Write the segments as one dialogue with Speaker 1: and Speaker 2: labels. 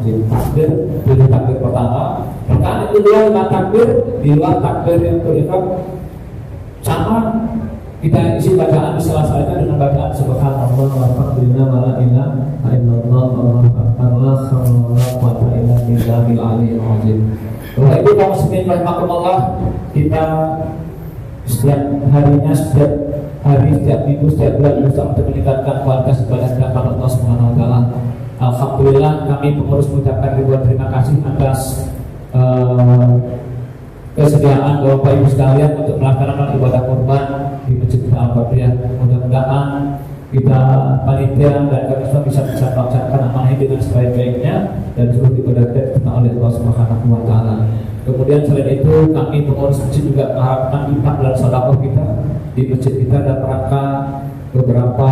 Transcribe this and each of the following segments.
Speaker 1: wajib. Takbir dari takbir pertama, rakaat kedua dengan takbir, di luar takbir yang berikhram sama kita isi bacaan di sela-selanya dengan bacaan subhanallah walhamdulillah wala ilaha illallah wallahu akbar la haula wala quwwata illa billahil aliyyil azim. Bapak Ibu kaum muslimin rahimakumullah, kita setiap harinya, setiap hari, setiap minggu, setiap bulan berusaha untuk meningkatkan kualitas ibadah kepada Allah Subhanahu wa taala. Alhamdulillah kami pengurus mengucapkan ribuan terima kasih atas kesediaan Bapak Ibu sekalian untuk melaksanakan ibadah kurban di Masjid Al-Qadriyah. Mudah-mudahan kita panitia dan kami semua bisa melaksanakan amanah ini dengan sebaik-baiknya dan seluruh ibadah kita diterima oleh Allah Subhanahu wa taala. Kemudian selain itu kami pengurus masjid juga mengharapkan infak dan sedekah kita di masjid kita dalam rangka beberapa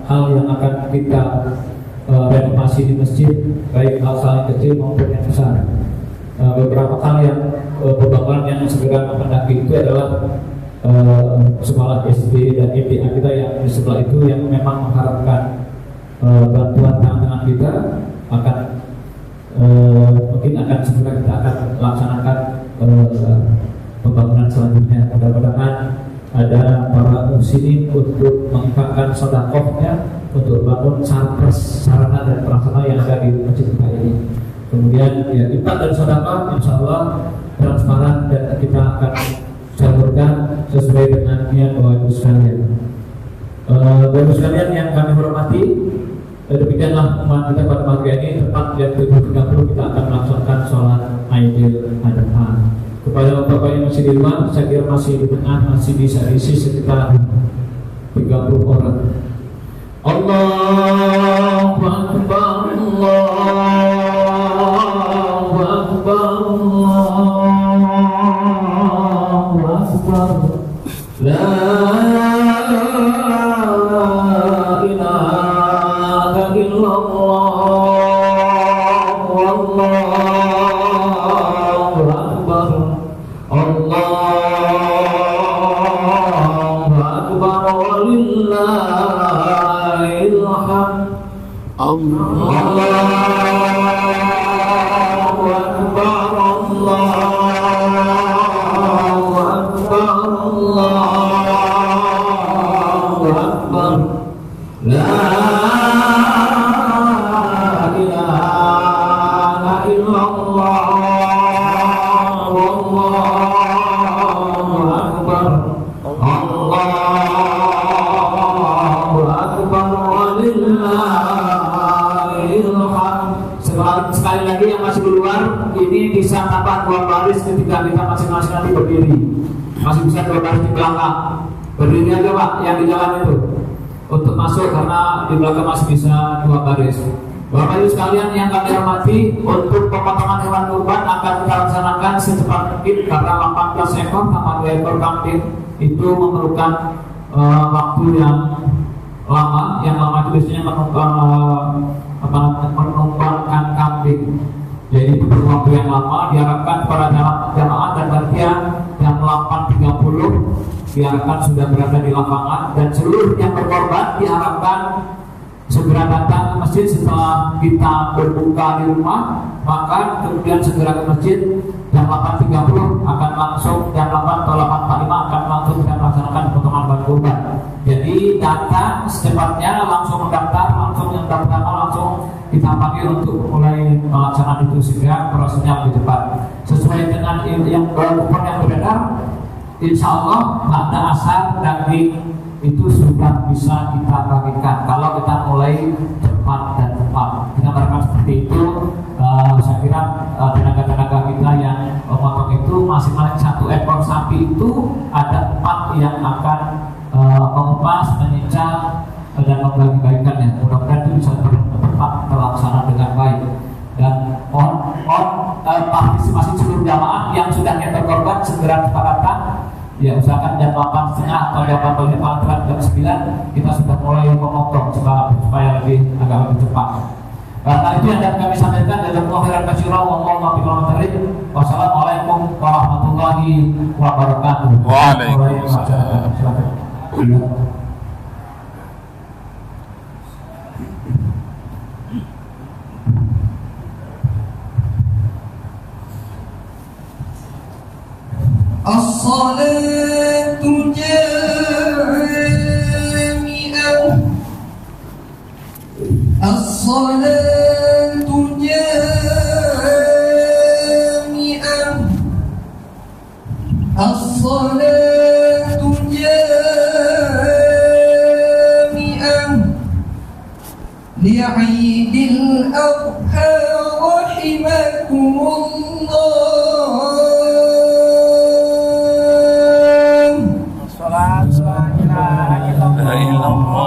Speaker 1: hal yang akan kita renovasi di masjid, baik hal-hal yang kecil maupun yang besar. Beberapa hal yang pembangunan yang segera mendaki itu adalah sekolah SD dan IPA kita yang di sebelah itu yang memang mengharapkan bantuan tangan kita akan mungkin akan segera kita akan laksanakan pembangunan selanjutnya. Mudah-mudahan ada para muslimin untuk menginfakkan sedekahnya untuk bangun sarana dan prasarana yang ada di masjid kita ini. Kemudian ya infak dan sedekah insyaallah transparan dan kita akan salurkan sesuai dengan niat Bapak Ibu sekalian. Bapak Ibu sekalian yang kami hormati, demikianlah umat kita pada pagi ini tepat jam 7.30 kita akan melaksanakan sholat Aidil Adha. Kepada Bapak yang masih di rumah, saya kira masih di tengah, masih bisa diisi sekitar 30 orang. Allahu Akbar, Allahu Akbar, Allahu Akbar, la ilaha illallah, wallahu akbar, Allahu akbar, walillahil hamd. Allahu akbar, Allahu akbar, Allahu akbar, la ilaha illallah, wallahu akbar, Allahu akbar, walillahil hamd. Sekali lagi yang masih di luar ini bisa tambah 2 baris ketika kita masing-masing nanti berdiri. Masih bisa 2 baris di belakang. Berdiri aja Pak yang di jalan itu untuk masuk karena di belakang masih bisa 2 baris. Bapak Ibu sekalian yang kami hormati, untuk pemotongan hewan kurban akan kita laksanakan secepat mungkin karena 18 ekor sama 2 ekor kambing itu memerlukan waktu yang lama. Yang lama itu biasanya menumpangkan kambing. Jadi itu perlu waktu yang lama. Diharapkan para jamaah dan panitia yang 8.30 diharapkan sudah berada di lapangan, dan seluruh yang berkorban diharapkan segera datang ke masjid setelah kita berbuka di rumah, maka kemudian segera ke masjid jam 8.30 akan langsung, jam 8 atau 8.45 akan langsung kita melaksanakan potongan hewan kurban. Jadi datang secepatnya, langsung mendaftar, langsung yang daftar langsung kita panggil untuk mulai melaksanakan itu sehingga prosesnya lebih cepat. Sesuai dengan yang kupon yang beredar, insya Allah pada asar daging itu sudah bisa kita bagikan kalau kita mulai cepat dan tepat. Kita berharap seperti itu. Saya kira tenaga-tenaga kita yang memotong itu masing-masing 1 ekor sapi itu ada 4 yang akan mengupas, menyincang dan membagi-bagikannya. Mudah-mudahan itu bisa tepat terlaksana dengan baik. Dan partisipasi seluruh jamaah yang sudah nyetor korban segera cepat datang. Ya, usahakan jam 8.30 atau jam 8.45 jam 9 kita sudah mulai memotong supaya agak lebih cepat. Karena itu yang dapat kami sampaikan dari khairan katsira wallahu a'lam. Wassalamualaikum warahmatullahi wabarakatuh.
Speaker 2: Waalaikumsalam.
Speaker 3: الصلاة جامعة الصلاة جامعة الصلاة جامعة لعيد الأضحى رحمكم الله.
Speaker 2: Salat la ilaha illallah.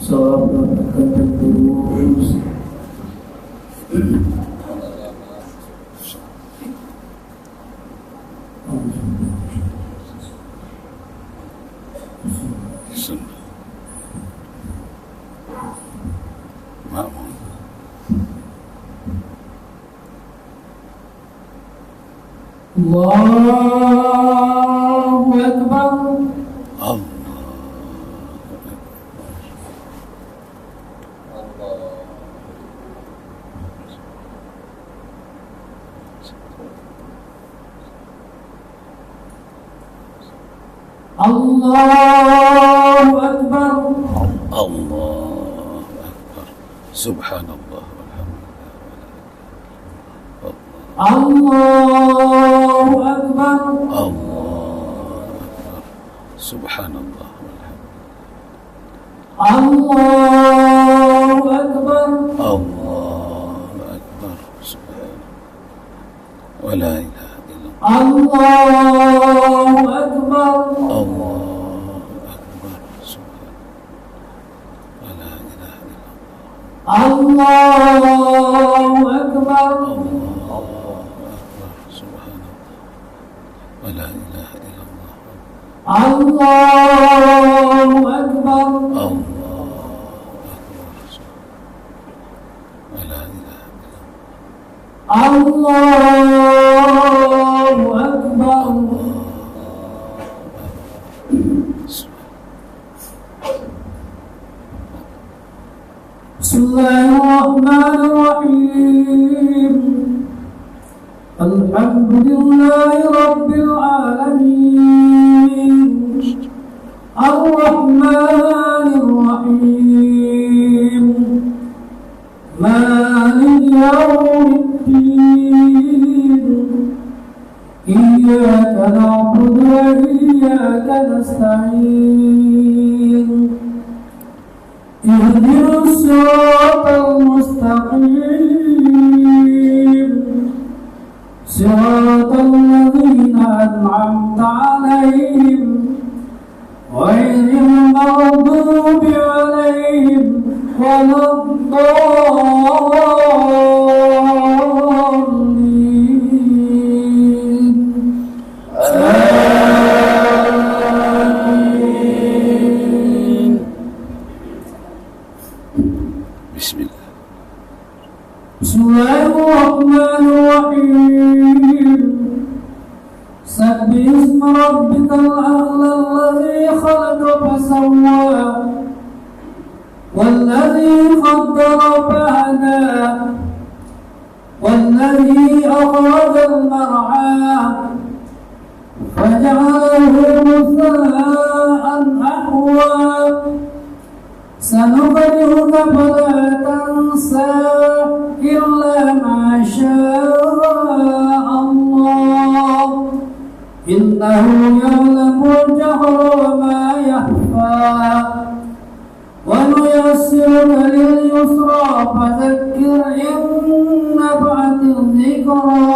Speaker 3: Salat terus. Allahu Akbar. Allahu Akbar.
Speaker 4: Allahu Akbar. Subhanallah.
Speaker 3: Allahu Akbar.
Speaker 4: Allahu Akbar. Subhanallah.
Speaker 3: Allahu Akbar.
Speaker 4: Allahu Akbar. Subhanallah. Wa la ilaha illallah.
Speaker 3: Allahu Akbar.
Speaker 4: Allahu Akbar. Subhanallah. Wa la ilaha illallah.
Speaker 3: Allahu Akbar.
Speaker 4: ولا إله إلا الله.
Speaker 3: Allahu Akbar.
Speaker 4: الله أكبر. ولا إله إلا الله.
Speaker 3: Allahu Akbar. Bismillahirrahmanirrahim. Alhamdulillahi Rabbil Alamin. Ar-Rahmanir Rahim. Maliki Yawmiddin. Iyyaka na'budu wa iyyaka nasta'in. Ihdinas siratal mustaqim. صراط الذين أنعمت عليهم غير المغضوب عليهم ولا الضالين. آمين.
Speaker 4: بسم الله.
Speaker 3: بسم الله الرحمن الرحيم. سبح اسم ربك الأعلى الذي خلق فسوى والذي قدر فهدى والذي أخرج المرعى فجعله غثاء أحوى سنقرئك فلا تنسى إلا ما شاء الله إنه يعلم الجهر وما يخفى ونيسرك لليسرى فذكر إن نفعت الذكرى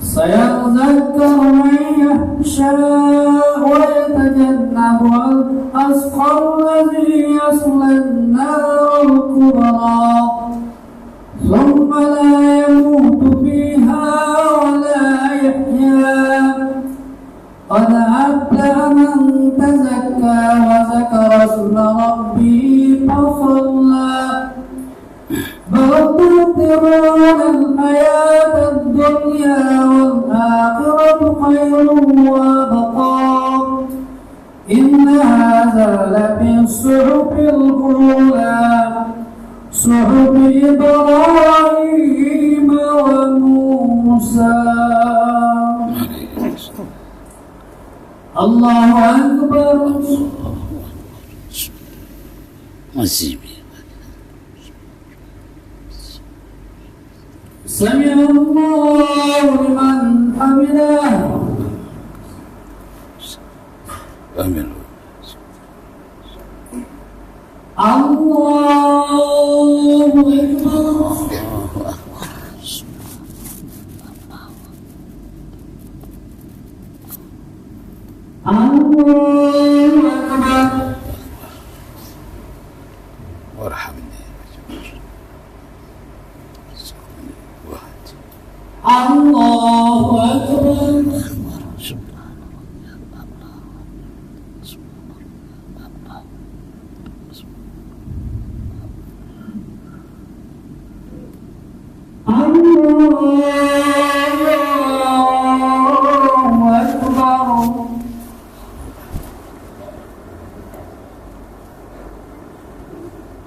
Speaker 3: سيذكر من يخشى ويتجنبها الأشقى الذي يصلى النار الكبرى ثم لا يموت فيها ولا يحيا قد أفلح من تزكى وذكر اسم ربه فصلى بل تؤثرون الحياة الدنيا والآخرة خير وأبقى إن هذا لفي الصحف الأولى صحف إبراهيم السلام الله أكبر
Speaker 4: masih
Speaker 3: سمع الله لمن حمده
Speaker 4: amin
Speaker 3: الله أكبر الله أكبر
Speaker 4: warhamni
Speaker 3: الله أكبر الله أكبر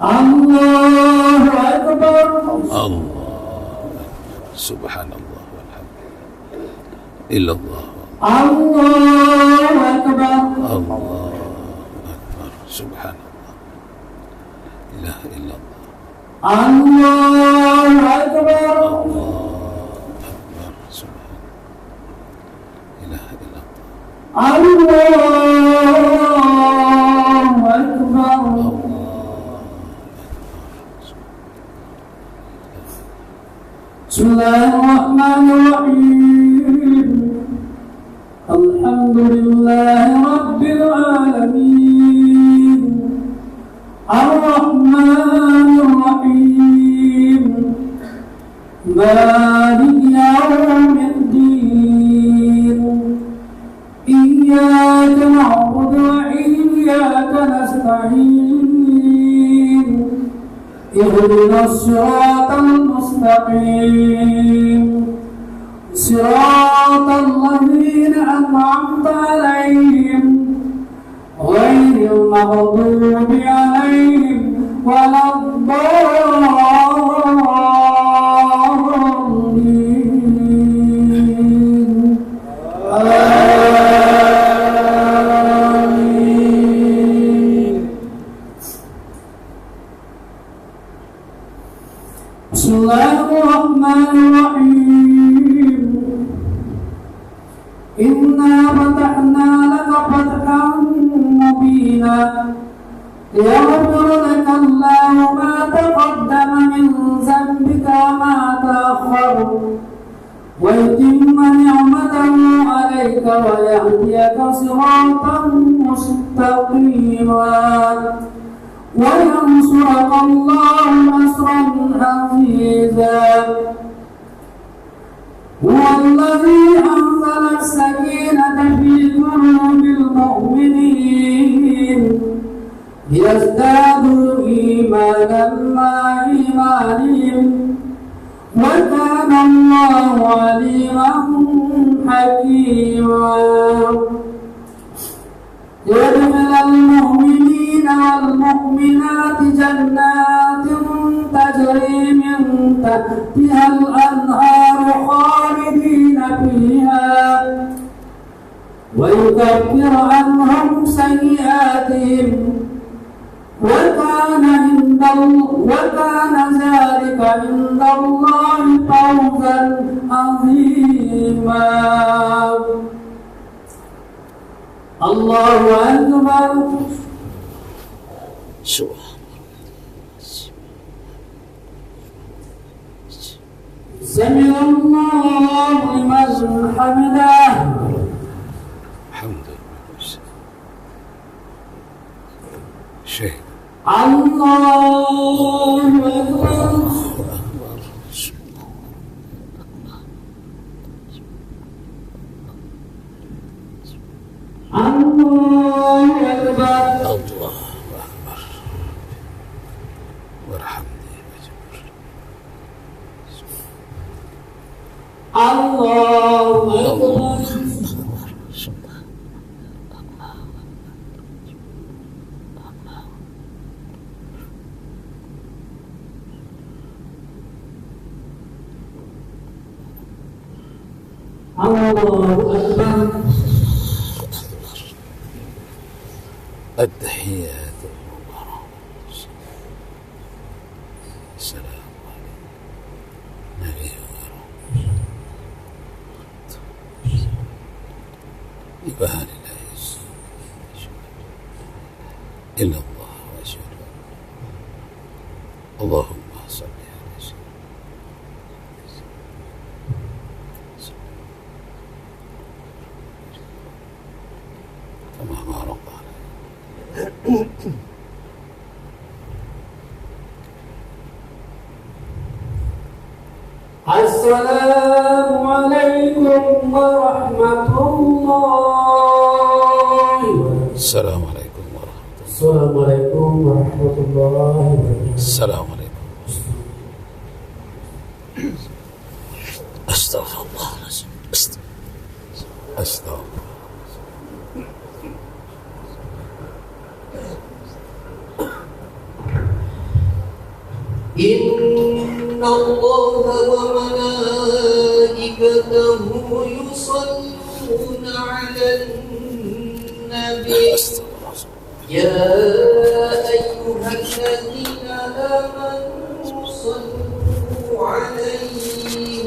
Speaker 3: الله أكبر
Speaker 4: Allah subhanallah walhamdulillah illallah
Speaker 3: الله أكبر
Speaker 4: Allah akbar subhanallah ilaha illallah
Speaker 3: الله أكبر
Speaker 4: akbar subhanallah ilaha illallah
Speaker 3: الله أكبر بسم الله الرحمن الرحيم الحمد لله رب العالمين الرحمن الرحيم مالك يوم الدين إياك نعبد وإياك نستعين اهدنا الصراط المستقيم صراط الذين أنعمت عليهم غير المغضوب عليهم ولا الضالين آمين بسم الله الرحمن الرحيم إنا فتحنا لك فتحا مبينا ليغفر لك الله ما تقدم من ذنبك وما تأخر ويتم نعمته عليك ويهديك صراطا مستقيما وينصرك الله نصرا عزيزا هو الذي أنزل السكينة في قلوب المؤمنين ليزدادوا إيمانا مع إيمانهم وكان الله عليما حكيما يدخل المؤمنين والمؤمنات جنات تجري من تحتها الأنهار خالدين فيها ويكفر عنهم سيئاتهم وكان ذلك عند الله فوزا عظيما الله أكبر سمع الله لمن حمده
Speaker 4: alhamdulillah syekh
Speaker 3: الله أكبر الله أكبر
Speaker 4: Allah akbar warhamni wajibur
Speaker 3: الله أكبر Allahu Akbar.
Speaker 4: التحيات السلام عليكم نبي إبهار الله إلا الله وأشهد اللهم صل على سيدنا كما بارك
Speaker 3: Assalamu alaikum warahmatullahi wabarakatuh.
Speaker 4: Assalamualaikum warahmatullahi
Speaker 3: Assalamualaikum warahmatullahi wabarakatuh.
Speaker 4: Assalamualaikum. Astaghfirullahaladzim. Astaghfirullah.
Speaker 5: إن الله وملائكته يصلون على النبي يا أيها الذين آمنوا صلوا عليه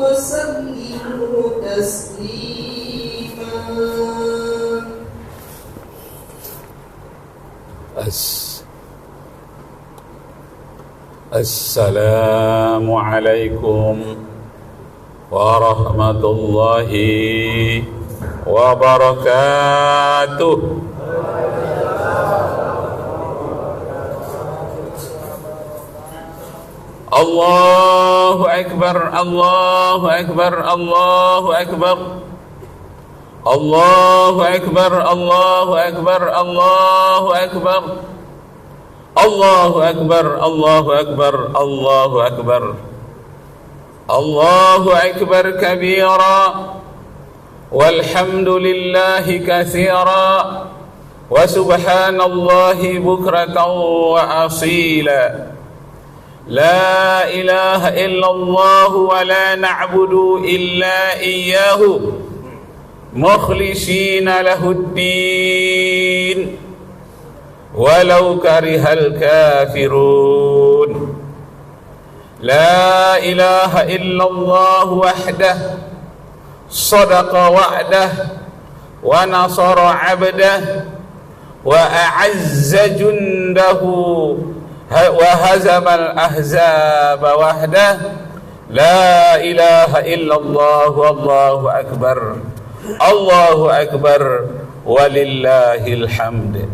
Speaker 5: وسلموا تسليما.
Speaker 2: السلام عليكم ورحمة الله وبركاته. الله أكبر الله أكبر الله أكبر الله أكبر الله أكبر الله أكبر الله أكبر الله أكبر الله أكبر الله أكبر كبيرا والحمد لله كثيرا وسبحان الله بكرة وأصيلا. لا إله إلا الله ولا نعبد إلا إياه مخلصين له الدين ولو كره الكافرون. لا إله إلا الله وحده صدق وعده ونصر عبده وأعز جنده وهزم الأحزاب وحده. لا إله إلا الله والله أكبر الله أكبر ولله الحمد.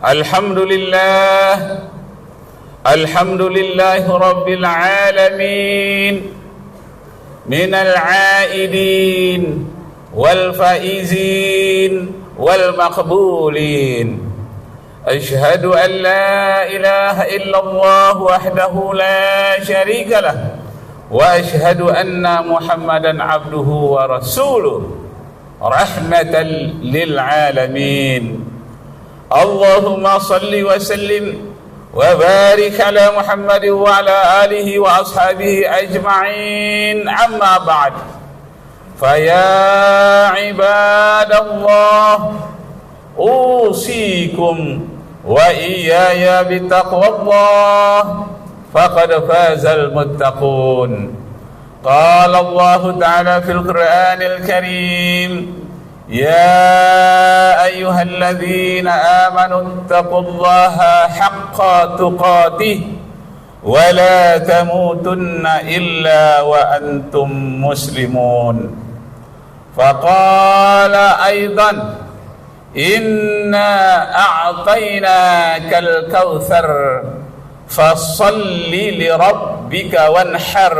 Speaker 2: الحمد لله الحمد لله رب العالمين من العائدين والفائزين والمقبولين. أشهد أن لا إله إلا الله وحده لا شريك له وأشهد أن محمدا عبده ورسوله رحمة للعالمين. اللهم صل وسلم وبارك على محمد وعلى آله وأصحابه أجمعين. أما بعد فيا عباد الله أوصيكم وإياي بتقوى الله فقد فاز المتقون. قال الله تعالى في القرآن الكريم يا أيها الذين آمنوا اتقوا الله حق تقاته ولا تموتن إلا وأنتم مسلمون. فقال أيضا إنا أعطيناك الكوثر فصل لربك وانحر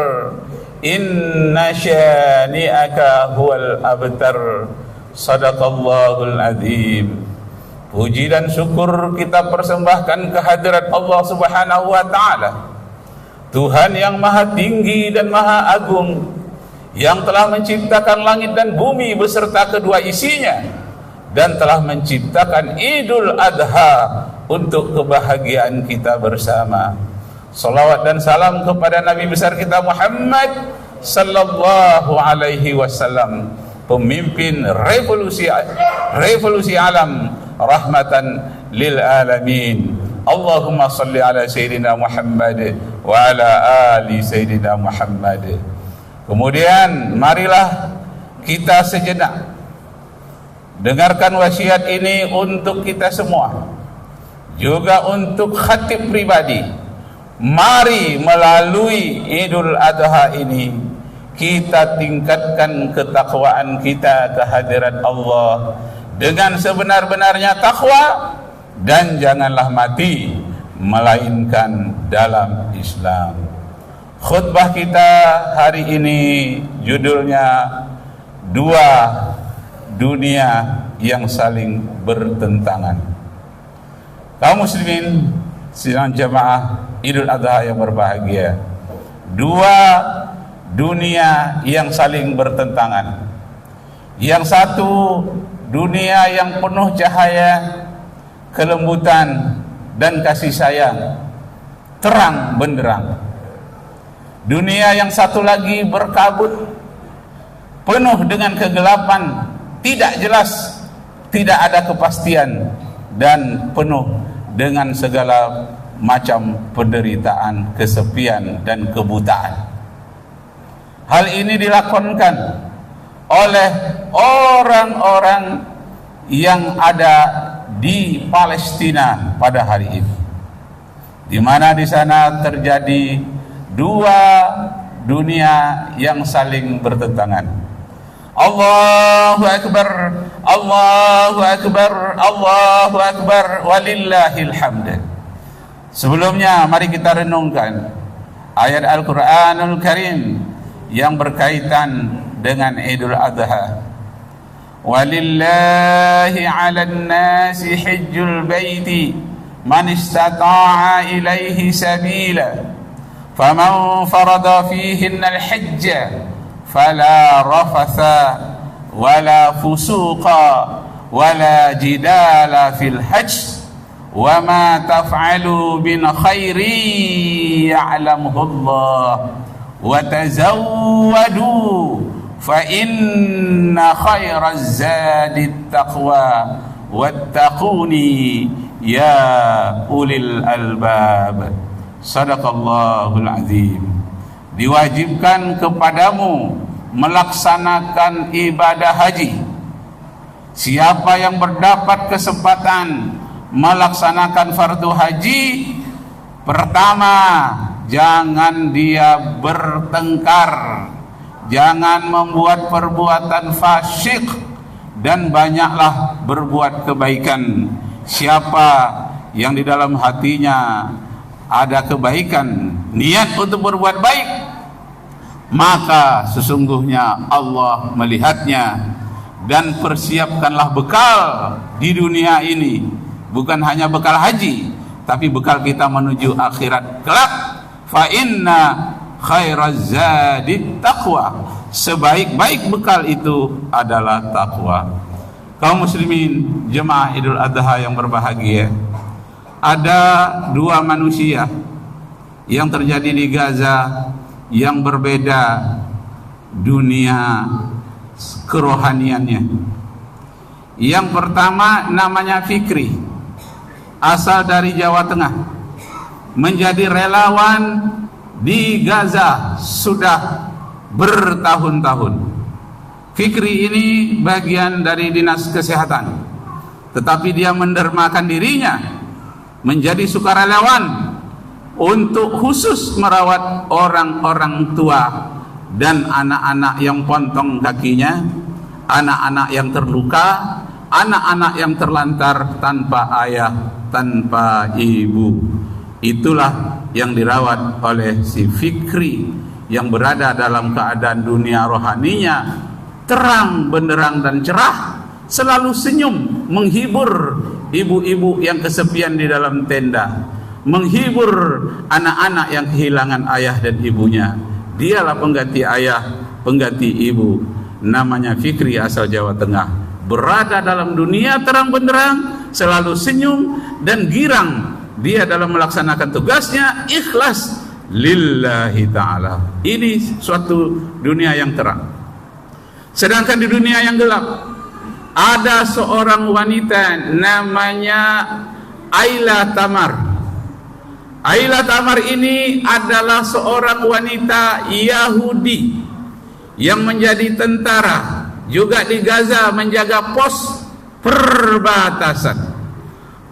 Speaker 2: إن شانئك هو الأبتر. Sadaqallahul azim. Puji dan syukur kita persembahkan kehadirat Allah Subhanahu wa taala, Tuhan yang maha tinggi dan maha agung, yang telah menciptakan langit dan bumi beserta kedua isinya, dan telah menciptakan Idul Adha untuk kebahagiaan kita bersama. Salawat dan salam kepada Nabi besar kita Muhammad sallallahu alaihi wasallam, pemimpin revolusi alam, rahmatan lil alamin. Allahumma salli ala sayyidina Muhammad wa ala ali sayyidina Muhammad. Kemudian marilah kita sejenak dengarkan wasiat ini untuk kita semua, juga untuk khatib pribadi. Mari melalui Idul Adha ini kita tingkatkan ketakwaan kita kehadirat Allah dengan sebenar-benarnya takwa, dan janganlah mati melainkan dalam Islam. Khutbah kita hari ini judulnya Dua Dunia yang Saling Bertentangan. Kaum muslimin sidang jamaah Idul Adha yang berbahagia, dua dunia yang saling bertentangan. Yang satu dunia yang penuh cahaya, kelembutan dan kasih sayang, terang benderang. Dunia yang satu lagi berkabut, penuh dengan kegelapan, tidak jelas, tidak ada kepastian, dan penuh dengan segala macam penderitaan, kesepian dan kebutaan. Hal ini dilakonkan oleh orang-orang yang ada di Palestina pada hari ini, di mana di sana terjadi dua dunia yang saling bertentangan. Allahu Akbar, Allahu Akbar, Allahu Akbar, walillahil hamd. Sebelumnya mari kita renungkan ayat Al-Quranul Karim yang berkaitan dengan Idul Adha. Walillahi 'alan nasi hajjul baiti man istata'a ilaihi sabila faman farada fihinna al-hajja fala rafatha wala fusuqa wala jidala fil hajj wa ma taf'alu min khairi ya'lamuhu Allah wa tazawwadu fa inna khairaz zadi taqwa wattaquni ya ulil albab. Sadaqallahul azim. Diwajibkan kepadamu melaksanakan ibadah haji. Siapa yang berdapat kesempatan melaksanakan fardu haji, pertama, jangan dia bertengkar, jangan membuat perbuatan fasyik, dan banyaklah berbuat kebaikan. Siapa yang di dalam hatinya ada kebaikan, niat untuk berbuat baik, maka sesungguhnya Allah melihatnya. Dan persiapkanlah bekal di dunia ini, bukan hanya bekal haji, tapi bekal kita menuju akhirat kelak. Fa inna khairaz zadi taqwa. Sebaik-baik bekal itu adalah takwa. Kaum muslimin jemaah Idul Adha yang berbahagia, ada dua manusia yang terjadi di Gaza yang berbeda dunia kerohaniannya. Yang pertama namanya Fikri, asal dari Jawa Tengah, menjadi relawan di Gaza sudah bertahun-tahun. Fikri ini bagian dari dinas kesehatan, tetapi dia mendermakan dirinya menjadi sukarelawan untuk khusus merawat orang-orang tua dan anak-anak yang pontong kakinya, anak-anak yang terluka, anak-anak yang terlantar tanpa ayah, tanpa ibu. Itulah yang dirawat oleh si Fikri yang berada dalam keadaan dunia rohaninya terang benderang dan cerah, selalu senyum menghibur ibu-ibu yang kesepian di dalam tenda, menghibur anak-anak yang kehilangan ayah dan ibunya. Dialah pengganti ayah, pengganti ibu. Namanya Fikri, asal Jawa Tengah, berada dalam dunia terang benderang, selalu senyum dan girang dia dalam melaksanakan tugasnya ikhlas lillahi ta'ala. Ini suatu dunia yang terang. Sedangkan di dunia yang gelap ada seorang wanita namanya Ayla Tamar. Ayla Tamar ini adalah seorang wanita Yahudi yang menjadi tentara juga di Gaza, menjaga pos perbatasan.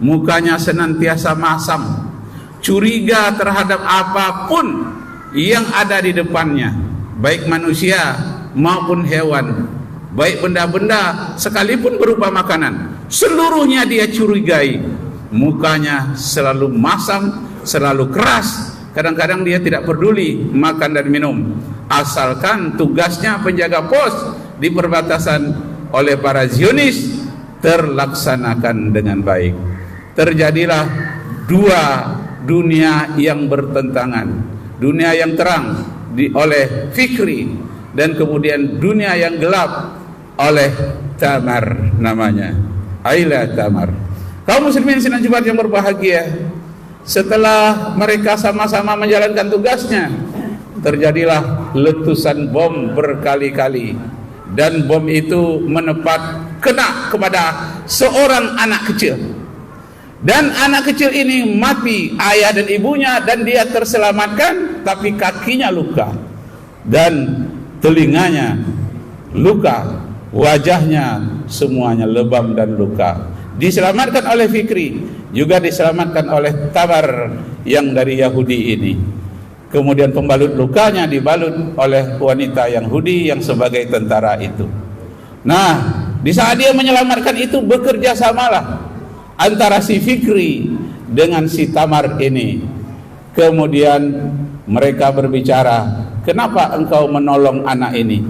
Speaker 2: Mukanya senantiasa masam, curiga terhadap apapun yang ada di depannya, baik manusia maupun hewan, baik benda-benda sekalipun berupa makanan, seluruhnya dia curigai. Mukanya selalu masam, selalu keras. Kadang-kadang dia tidak peduli makan dan minum, asalkan tugasnya penjaga pos di perbatasan oleh para Zionis terlaksanakan dengan baik. Terjadilah dua dunia yang bertentangan, dunia yang terang oleh Fikri, dan kemudian dunia yang gelap oleh Tamar, namanya Ayla Tamar. Kaum muslimin sidang Jumat yang berbahagia, setelah mereka sama-sama menjalankan tugasnya, terjadilah letusan bom berkali-kali, dan bom itu kena kepada seorang anak kecil. Dan anak kecil ini mati, ayah dan ibunya, dan dia terselamatkan, tapi kakinya luka dan telinganya luka, wajahnya semuanya lebam dan luka. Diselamatkan oleh Fikri, juga diselamatkan oleh Tamar yang dari Yahudi ini. Kemudian pembalut lukanya dibalut oleh wanita Yahudi yang sebagai tentara itu. Nah, di saat dia menyelamatkan itu, bekerja samalah antara si Fikri dengan si Tamar ini. Kemudian mereka berbicara, kenapa engkau menolong anak ini?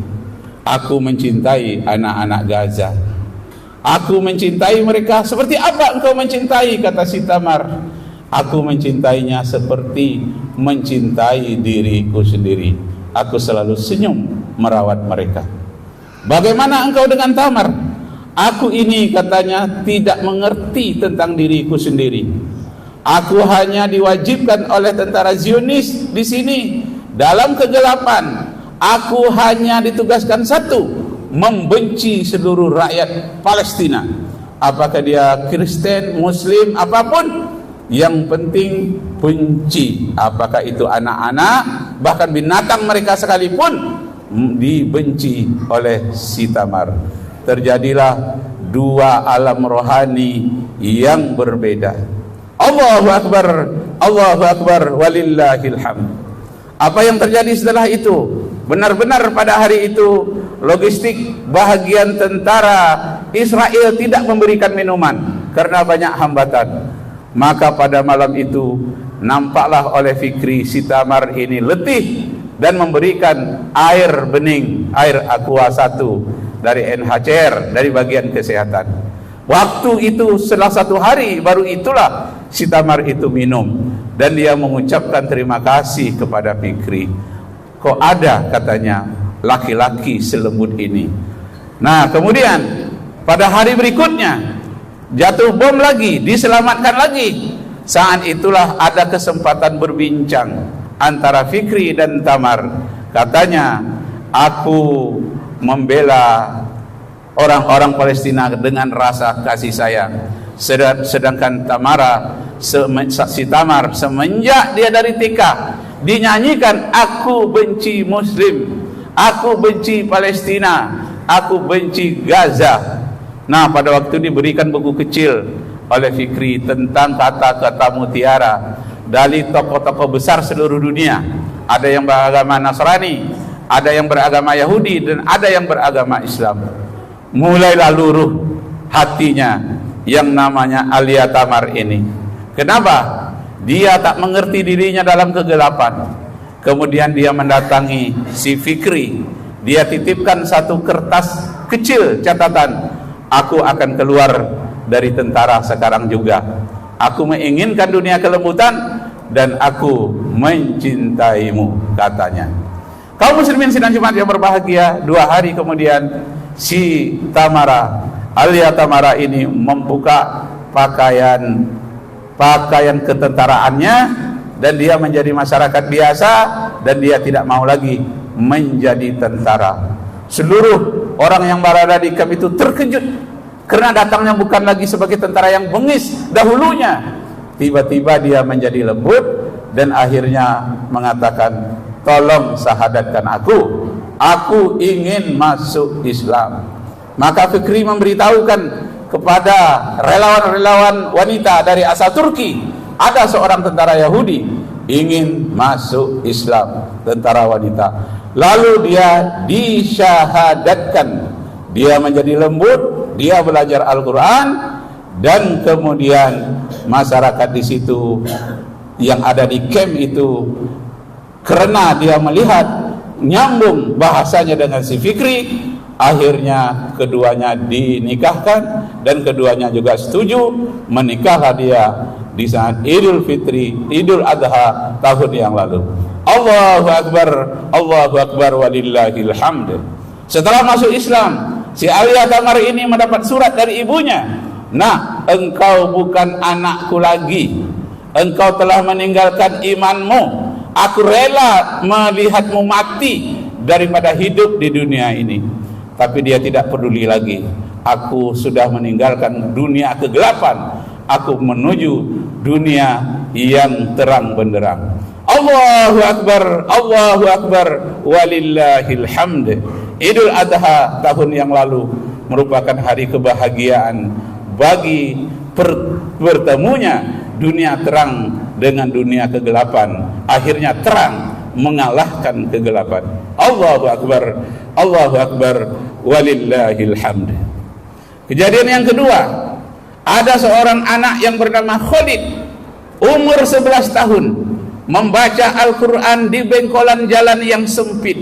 Speaker 2: Aku mencintai anak-anak Gaza, aku mencintai mereka. Seperti apa engkau mencintai? Kata si Tamar, aku mencintainya seperti mencintai diriku sendiri. Aku selalu senyum merawat mereka. Bagaimana engkau dengan Tamar? Aku ini, katanya, tidak mengerti tentang diriku sendiri. Aku hanya diwajibkan oleh tentara Zionis di sini dalam kegelapan. Aku hanya ditugaskan satu, membenci seluruh rakyat Palestina. Apakah dia Kristen, Muslim, apapun, yang penting benci. Apakah itu anak-anak, bahkan binatang mereka sekalipun dibenci oleh si Tamar. Terjadilah dua alam rohani yang berbeda. Allahu Akbar, Allahu Akbar, walillahil hamd. Apa yang terjadi setelah itu? Benar-benar pada hari itu logistik bahagian tentara Israel tidak memberikan minuman karena banyak hambatan. Maka pada malam itu nampaklah oleh Fikri si Tamar ini letih dan memberikan air bening, air aqua 1 dari NHCR, dari bagian kesehatan. Waktu itu setelah 1 hari baru itulah si Tamar itu minum, dan dia mengucapkan terima kasih kepada Fikri. Kok ada, katanya, laki-laki selembut ini. Nah, kemudian pada hari berikutnya jatuh bom lagi, diselamatkan lagi. Saat itulah ada kesempatan berbincang antara Fikri dan Tamar. Katanya, aku membela orang-orang Palestina dengan rasa kasih sayang. Sedangkan si Tamar semenjak dia dari TK dinyanyikan, aku benci Muslim, aku benci Palestina, aku benci Gaza. Nah, pada waktu diberikan buku kecil oleh Fikri tentang kata-kata mutiara dari tokoh-tokoh besar seluruh dunia. Ada yang beragama Nasrani, ada yang beragama Yahudi, dan ada yang beragama Islam. Mulailah luruh hatinya yang namanya Ayla Tamar ini. Kenapa? Dia tak mengerti dirinya dalam kegelapan. Kemudian dia mendatangi si Fikri. Dia titipkan satu kertas kecil catatan, aku akan keluar dari tentara sekarang juga. Aku menginginkan dunia kelembutan dan aku mencintaimu, katanya. Kaum muslimin sidang Jumat yang berbahagia, 2 hari kemudian Ayla Tamara ini membuka pakaian pakaian ketentaraannya, dan dia menjadi masyarakat biasa, dan dia tidak mau lagi menjadi tentara. Seluruh orang yang berada di camp itu terkejut karena datangnya bukan lagi sebagai tentara yang bengis dahulunya. Tiba-tiba dia menjadi lembut dan akhirnya mengatakan, tolong syahadatkan aku ingin masuk Islam. Maka Fikri memberitahukan kepada relawan-relawan wanita dari asal Turki, ada seorang tentara Yahudi ingin masuk Islam, tentara wanita. Lalu dia disyahadatkan. Dia menjadi lembut, dia belajar Al-Quran, dan kemudian masyarakat di situ yang ada di camp itu, karena dia melihat nyambung bahasanya dengan si Fikri, akhirnya keduanya dinikahkan, dan keduanya juga setuju menikahlah dia di saat Idul Fitri, Idul Adha tahun yang lalu. Allahu Akbar walillahil hamd. Setelah masuk Islam, si Alia Tamar ini mendapat surat dari ibunya. Nah, engkau bukan anakku lagi, engkau telah meninggalkan imanmu. Aku rela melihatmu mati daripada hidup di dunia ini. Tapi dia tidak peduli lagi. Aku sudah meninggalkan dunia kegelapan, aku menuju dunia yang terang benderang. Allahu Akbar walillahil hamd. Idul Adha tahun yang lalu merupakan hari kebahagiaan bagi bertemunya dunia terang dengan dunia kegelapan. Akhirnya terang mengalahkan kegelapan. Allahu Akbar walillahil hamd. Kejadian yang kedua, ada seorang anak yang bernama Khalid, umur 11 tahun, membaca Al-Quran di bengkolan jalan yang sempit.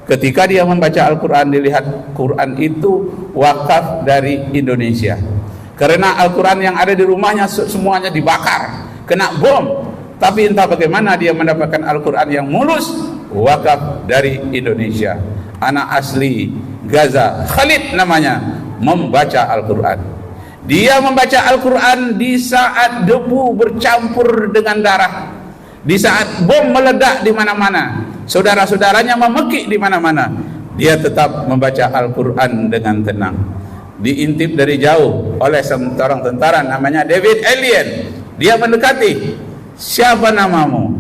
Speaker 2: Ketika dia membaca Al-Quran, dilihat Quran itu wakaf dari Indonesia. Karena Al-Quran yang ada di rumahnya semuanya dibakar, kena bom. Tapi entah bagaimana dia mendapatkan Al-Quran yang mulus, wakaf dari Indonesia. Anak asli Gaza, Khalid namanya, membaca Al-Quran. Dia membaca Al-Quran di saat debu bercampur dengan darah, di saat bom meledak di mana-mana, saudara-saudaranya memekik di mana-mana. Dia tetap membaca Al-Quran dengan tenang. Diintip dari jauh oleh seorang tentara namanya David Alien. Dia mendekati, siapa namamu?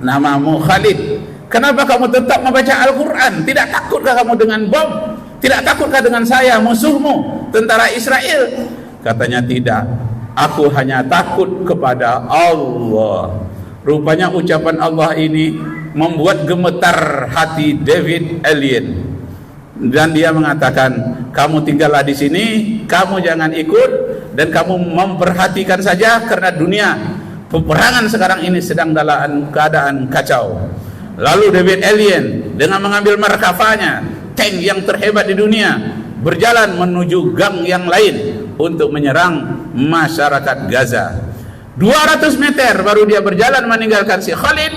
Speaker 2: Namamu Khalid. Kenapa kamu tetap membaca Al-Quran? Tidak takutkah kamu dengan bom? Tidak takutkah dengan saya, musuhmu, tentara Israel? Katanya tidak, aku hanya takut kepada Allah. Rupanya ucapan Allah ini membuat gemetar hati David Alien, dan dia mengatakan, kamu tinggallah di sini, kamu jangan ikut, dan kamu memperhatikan saja, karena dunia peperangan sekarang ini sedang dalam keadaan kacau. Lalu David Alien dengan mengambil markavanya, tank yang terhebat di dunia, berjalan menuju gang yang lain untuk menyerang masyarakat Gaza. 200 meter baru dia berjalan meninggalkan si Khalid,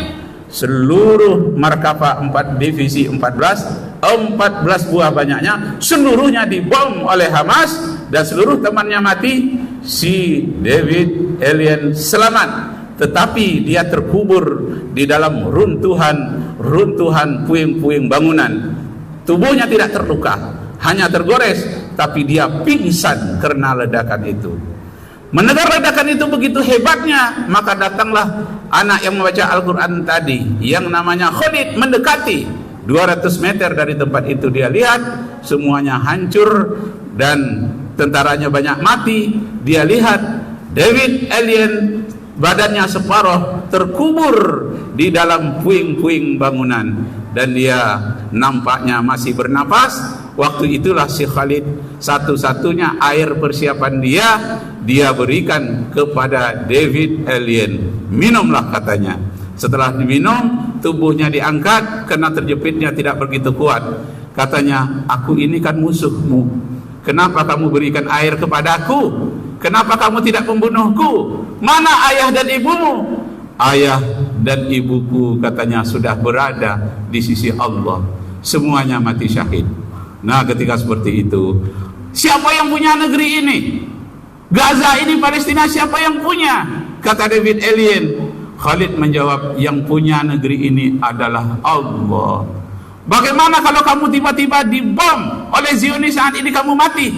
Speaker 2: seluruh markava 4 divisi 14 buah banyaknya, seluruhnya dibom oleh Hamas dan seluruh temannya mati. Si David Alien selamat, tetapi dia terkubur di dalam runtuhan puing-puing bangunan. Tubuhnya tidak terluka, hanya tergores, tapi dia pingsan karena ledakan itu. Mendengar ledakan itu begitu hebatnya, maka datanglah anak yang membaca Al-Quran tadi, yang namanya Khalid, mendekati 200 meter dari tempat itu. Dia lihat semuanya hancur dan tentaranya banyak mati. Dia lihat David Alien, badannya separuh terkubur di dalam puing-puing bangunan, dan dia nampaknya masih bernapas. Waktu itulah si Khalid satu-satunya air persiapan dia berikan kepada David Alien. Minumlah, katanya. Setelah diminum, tubuhnya diangkat karena terjepitnya tidak begitu kuat. Katanya, aku ini kan musuhmu, kenapa kamu berikan air kepadaku? Kenapa kamu tidak membunuhku? Mana ayah dan ibumu? Ayah dan ibuku, katanya, sudah berada di sisi Allah, semuanya mati syahid. Nah, ketika seperti itu, siapa yang punya negeri ini? Gaza ini, Palestina, siapa yang punya? Kata David Alien, Khalid menjawab, yang punya negeri ini adalah Allah. Bagaimana kalau kamu tiba-tiba dibom oleh Zionis saat ini kamu mati?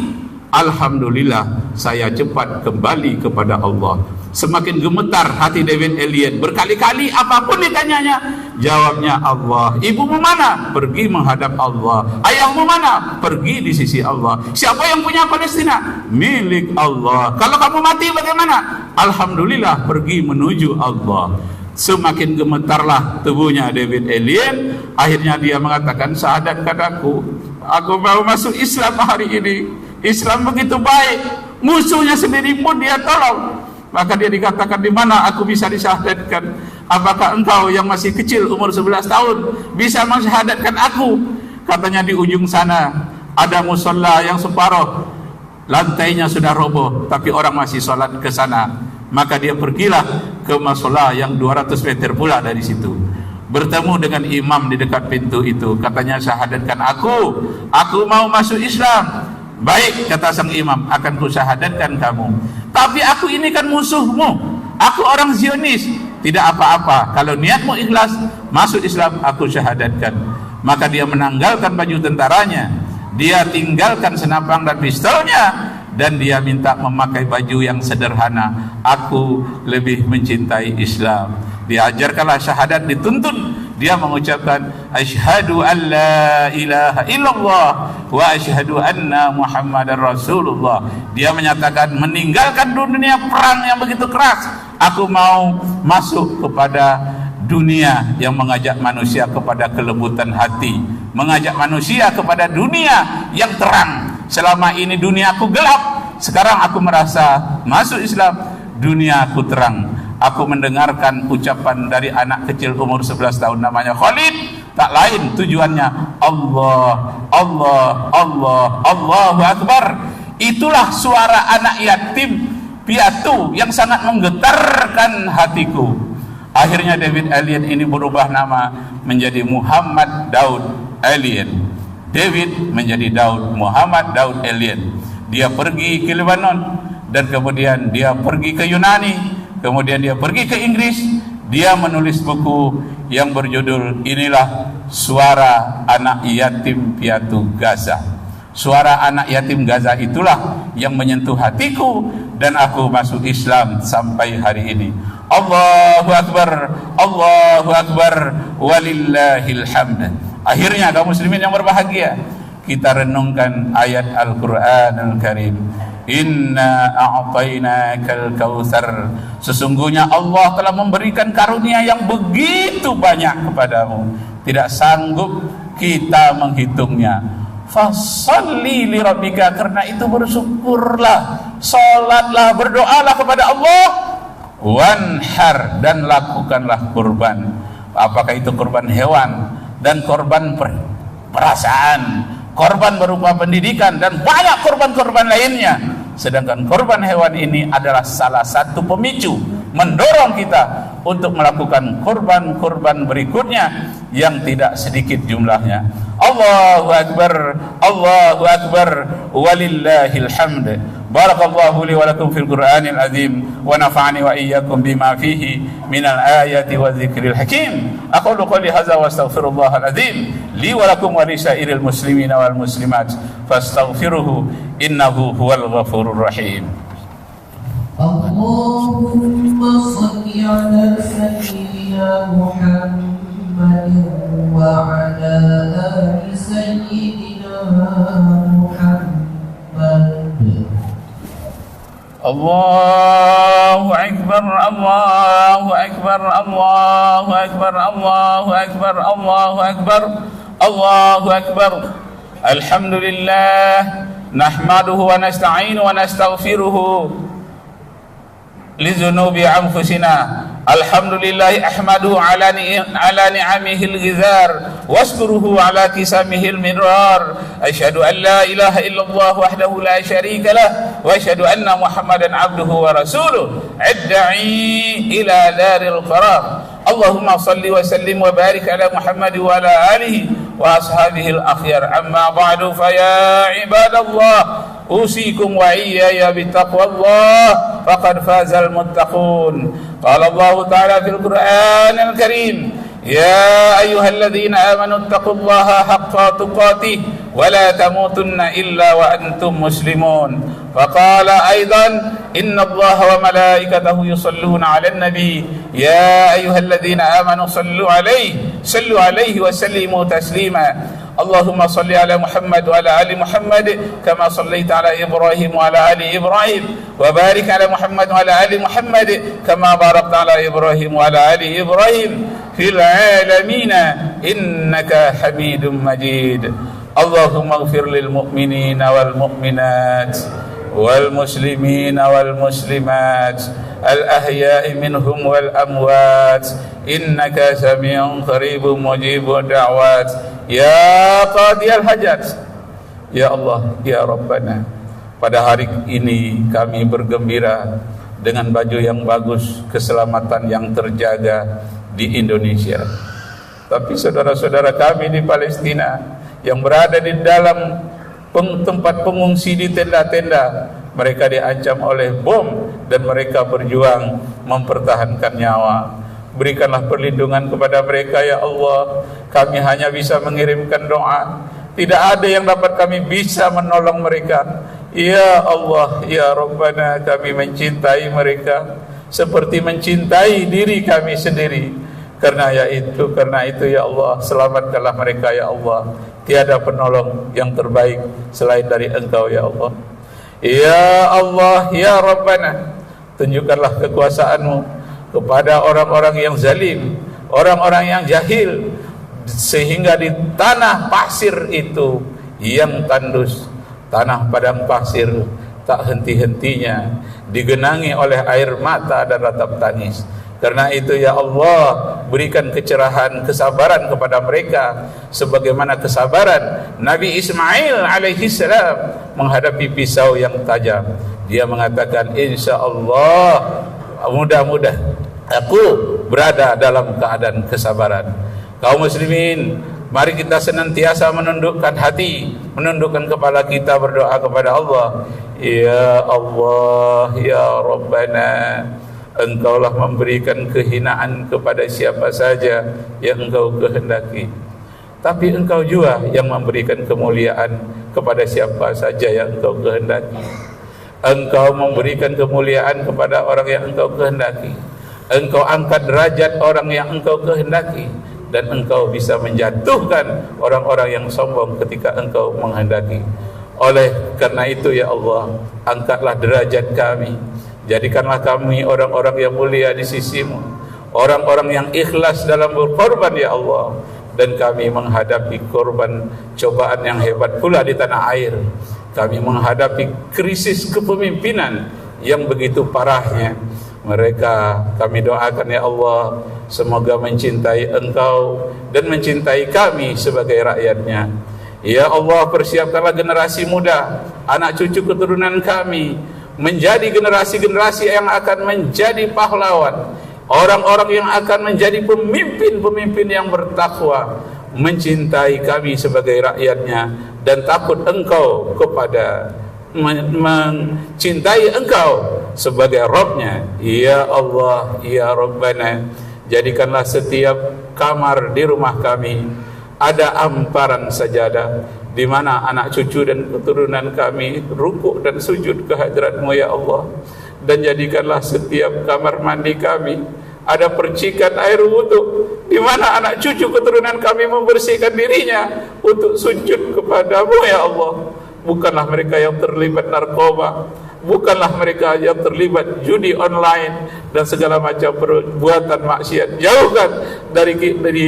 Speaker 2: Alhamdulillah, saya cepat kembali kepada Allah. Semakin gemetar hati David Alien. Berkali-kali apapun ditanyanya, jawabnya Allah. Ibumu mana? Pergi menghadap Allah. Ayahmu mana? Pergi di sisi Allah. Siapa yang punya Palestina? Milik Allah. Kalau kamu mati bagaimana? Alhamdulillah, pergi menuju Allah. Semakin gemetarlah tubuhnya David Alien. Akhirnya dia mengatakan, syahadatkan aku mau masuk Islam hari ini. Islam begitu baik, musuhnya sendiri pun dia tolong. Maka dia dikatakan, di mana aku bisa disyahadatkan? Apakah engkau yang masih kecil umur 11 tahun bisa mensyahadatkan aku? Katanya di ujung sana ada musola yang separuh lantainya sudah roboh, tapi orang masih sholat ke sana. Maka dia pergilah ke musola yang 200 meter pula dari situ. Bertemu dengan imam di dekat pintu itu. Katanya, syahadatkan aku mau masuk Islam. Baik, kata sang imam, akan kusyahadatkan kamu. Tapi aku ini kan musuhmu, aku orang Zionis. Tidak apa-apa, kalau niatmu ikhlas masuk Islam, aku syahadatkan. Maka dia menanggalkan baju tentaranya, dia tinggalkan senapang dan pistolnya, dan dia minta memakai baju yang sederhana. Aku lebih mencintai Islam. Diajarkanlah syahadat, dituntun. Dia mengucapkan, asyhadu an la ilaha illallah wa asyhadu anna Muhammadar Rasulullah. Dia menyatakan, meninggalkan dunia perang yang begitu keras, aku mau masuk kepada dunia yang mengajak manusia kepada kelembutan hati, mengajak manusia kepada dunia yang terang. Selama ini dunia aku gelap, sekarang aku merasa masuk Islam, dunia aku terang. Aku mendengarkan ucapan dari anak kecil umur 11 tahun namanya Khalid. Tak lain tujuannya Allah, Allah, Allah, Allahu Akbar. Itulah suara anak yatim piatu yang sangat menggetarkan hatiku. Akhirnya David Alien ini berubah nama menjadi Muhammad Daud Alien. David menjadi Daud, Muhammad Daud Alien. Dia pergi ke Lebanon, dan kemudian dia pergi ke Yunani, kemudian dia pergi ke Inggris. Dia menulis buku yang berjudul Inilah Suara Anak Yatim Piatu Gaza. Suara anak yatim Gaza itulah yang menyentuh hatiku, dan aku masuk Islam sampai hari ini. Allahu Akbar, Allahu Akbar, walillahil hamd. Akhirnya kaum muslimin yang berbahagia, kita renungkan ayat Al-Quran Al-Karim. Inna a'tainakal kautsar. Sesungguhnya Allah telah memberikan karunia yang begitu banyak kepadamu, tidak sanggup kita menghitungnya. Fasholli li rabbika, karena itu bersyukurlah, salatlah, berdoalah kepada Allah. Wanhar, dan lakukanlah kurban. Apakah itu kurban hewan dan korban perasaan, korban berupa pendidikan, dan banyak korban-korban lainnya. Sedangkan korban hewan ini adalah salah satu pemicu mendorong kita untuk melakukan korban-korban berikutnya yang tidak sedikit jumlahnya. Allahu Akbar, Allahu Akbar, walillahil hamd. Barakallahu li wa lakum fil Qur'anil azim, wa nafa'ani wa iyyakum bima fihi minal ayati wa dzikril hakim. Aqulu qouli hadza wa astaghfirullahal azim li wa lakum wa lisairil muslimina wal muslimat fastaghfiruhu innahu huwal ghafurur rahim.
Speaker 5: Allahumma salli ala sayyidina Muhammad wa ala ali sayyidina Muhammad. Allahu Akbar, Allahu Akbar, Allahu Akbar, Allahu Akbar, Allahu Akbar, Allahu Akbar. Alhamdulillah, nahmaduhu wa nasta'inu wa nastaghfiruhu li dzunubi anfusina. Alhamdulillah, ahmaduhu ala ni'amihil ghizar waskuruhu ala kisamihil midrar. Asyhadu an la ilaha illallah wahdahu la syarika lah wa asyhadu anna Muhammadan abduhu wa rasuluh ad'i ila daril qarar. Allahumma salli wa sallim wa barik ala Muhammad wa ala alihi wa ashabihi al-akhyar. Amma ba'du, fa ya ibadallah أوصيكم وإياي بتقوى الله فقد فاز المتقون. قال الله تعالى في القرآن الكريم: يا أيها الذين آمنوا اتقوا الله حق تقاته ولا تموتن إلا وأنتم مسلمون. فقال أيضا: إن الله وملائكته يصلون على النبي يا أيها الذين آمنوا صلوا عليه وسلموا تسليما. اللهم صل على محمد وعلى آل محمد كما صليت على إبراهيم وعلى آل إبراهيم وبارك على محمد وعلى آل محمد كما باركت على إبراهيم وعلى آل إبراهيم في العالمين إنك حميد مجيد. اللهم اغفر للمؤمنين والمؤمنات والمسلمين والمسلمات الأحياء منهم والأموات إنك سميع قريب مجيب الدعوات يا قاضي الحاجات. Ya Allah, ya Rabbana, pada hari ini kami bergembira dengan baju yang bagus, keselamatan yang terjaga di Indonesia. Tapi saudara-saudara kami di Palestina yang berada di dalam tempat pengungsi di tenda-tenda, mereka diancam oleh bom dan mereka berjuang mempertahankan nyawa. Berikanlah perlindungan kepada mereka ya Allah. Kami hanya bisa mengirimkan doa. Tidak ada yang dapat kami bisa menolong mereka. Ya Allah, ya Rabbana, kami mencintai mereka seperti mencintai diri kami sendiri. Karena itu ya Allah, selamatkanlah mereka ya Allah. Tiada penolong yang terbaik selain dari Engkau ya Allah. Ya Allah, ya Rabbana, tunjukkanlah kekuasaan-Mu kepada orang-orang yang zalim, orang-orang yang jahil, sehingga di tanah pasir itu yang tandus, tanah padang pasir tak henti-hentinya digenangi oleh air mata dan ratap tangis. Karena itu ya Allah, berikan kecerahan, kesabaran kepada mereka sebagaimana kesabaran Nabi Ismail alaihi salam menghadapi pisau yang tajam. Dia mengatakan, insyaallah mudah-mudah aku berada dalam keadaan kesabaran. Kaum muslimin, mari kita senantiasa menundukkan hati, menundukkan kepala kita, berdoa kepada Allah. Ya Allah, ya Rabbana, Engkaulah memberikan kehinaan kepada siapa saja yang Engkau kehendaki. Tapi Engkau juga yang memberikan kemuliaan kepada siapa saja yang Engkau kehendaki. Engkau memberikan kemuliaan kepada orang yang Engkau kehendaki. Engkau angkat derajat orang yang Engkau kehendaki. Dan Engkau bisa menjatuhkan orang-orang yang sombong ketika Engkau menghendaki. Oleh karena itu ya Allah, angkatlah derajat kami. Jadikanlah kami orang-orang yang mulia di sisi-Mu, orang-orang yang ikhlas dalam berkorban ya Allah. Dan kami menghadapi korban cobaan yang hebat pula di tanah air. Kami menghadapi krisis kepemimpinan yang begitu parahnya. Mereka kami doakan ya Allah, semoga mencintai Engkau dan mencintai kami sebagai rakyatnya. Ya Allah, persiapkanlah generasi muda, anak cucu keturunan kami, menjadi generasi-generasi yang akan menjadi pahlawan, orang-orang yang akan menjadi pemimpin-pemimpin yang bertakwa, mencintai kami sebagai rakyatnya dan takut Engkau kepada mencintai Engkau sebagai Rabbnya. Ya Allah, ya Rabbana, jadikanlah setiap kamar di rumah kami ada amparan sajadah, di mana anak cucu dan keturunan kami rukuk dan sujud ke hadirat-Mu ya Allah. Dan jadikanlah setiap kamar mandi kami ada percikan air wudu, di mana anak cucu keturunan kami membersihkan dirinya untuk sujud kepadamu ya Allah. Bukanlah mereka yang terlibat narkoba, bukanlah mereka yang terlibat judi online dan segala macam perbuatan maksiat. Jauhkan dari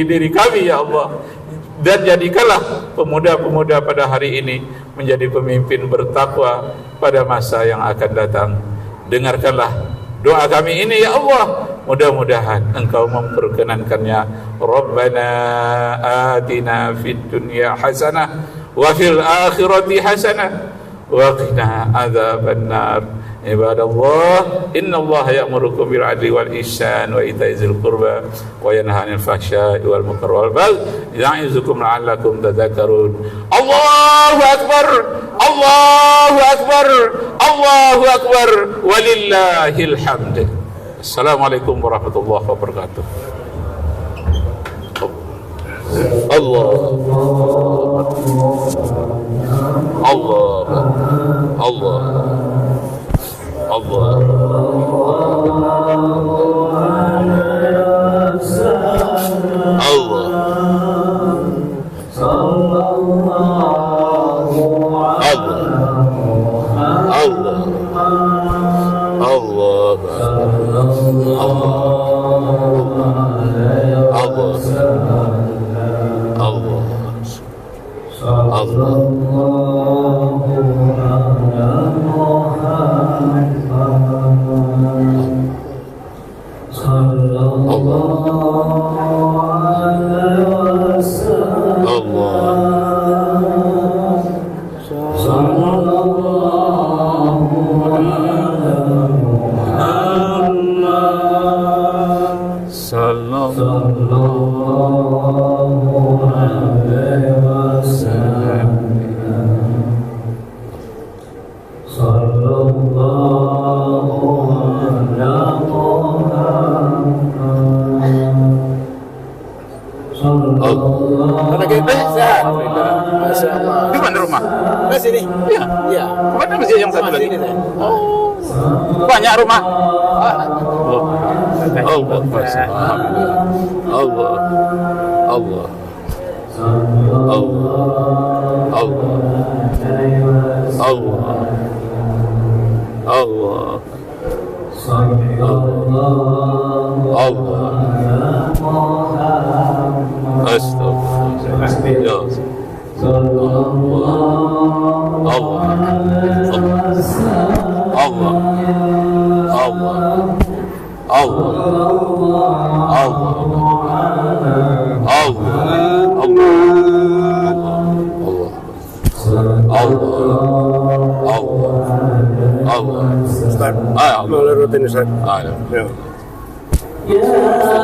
Speaker 5: diri kami ya Allah. Dan jadikanlah pemuda-pemuda pada hari ini menjadi pemimpin bertakwa pada masa yang akan datang. Dengarkanlah doa kami ini ya Allah. Mudah-mudahan Engkau memperkenankannya. Rabbana atina fid dunya hasanah wa fil akhirati hasanah
Speaker 2: وقنا عذاب النار. عباد الله إن الله يأمركم بالعدل والإحسان وإيتاء ذي القربى وينهى عن الفحشاء والمنكر والبغي يعظكم لعلكم تذكرون. الله أكبر الله أكبر الله أكبر ولله الحمد. السلام عليكم ورحمة الله وبركاته. الله الله الله Allah di mana rumah?
Speaker 4: Di sini.
Speaker 2: Iya.
Speaker 4: Iya.
Speaker 2: Mana masih yang satu lagi?
Speaker 4: Sini, saya.
Speaker 2: Oh, banyak rumah. Allah, Allah, Allah, Allah, Allah, Allah, Allah, Astagfirullah. Allah, Allah, Allah,
Speaker 4: Mulai rutin Ustaz. Ya.
Speaker 3: Ya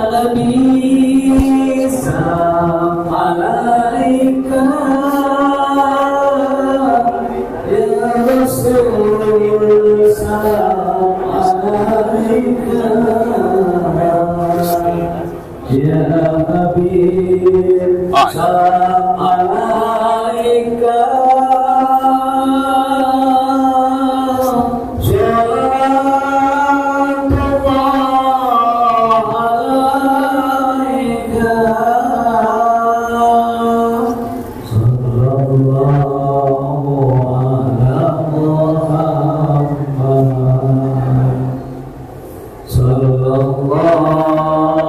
Speaker 3: Nabi salam alaika, ya Rasul salam alaika, ya Habib salam alaika. Allah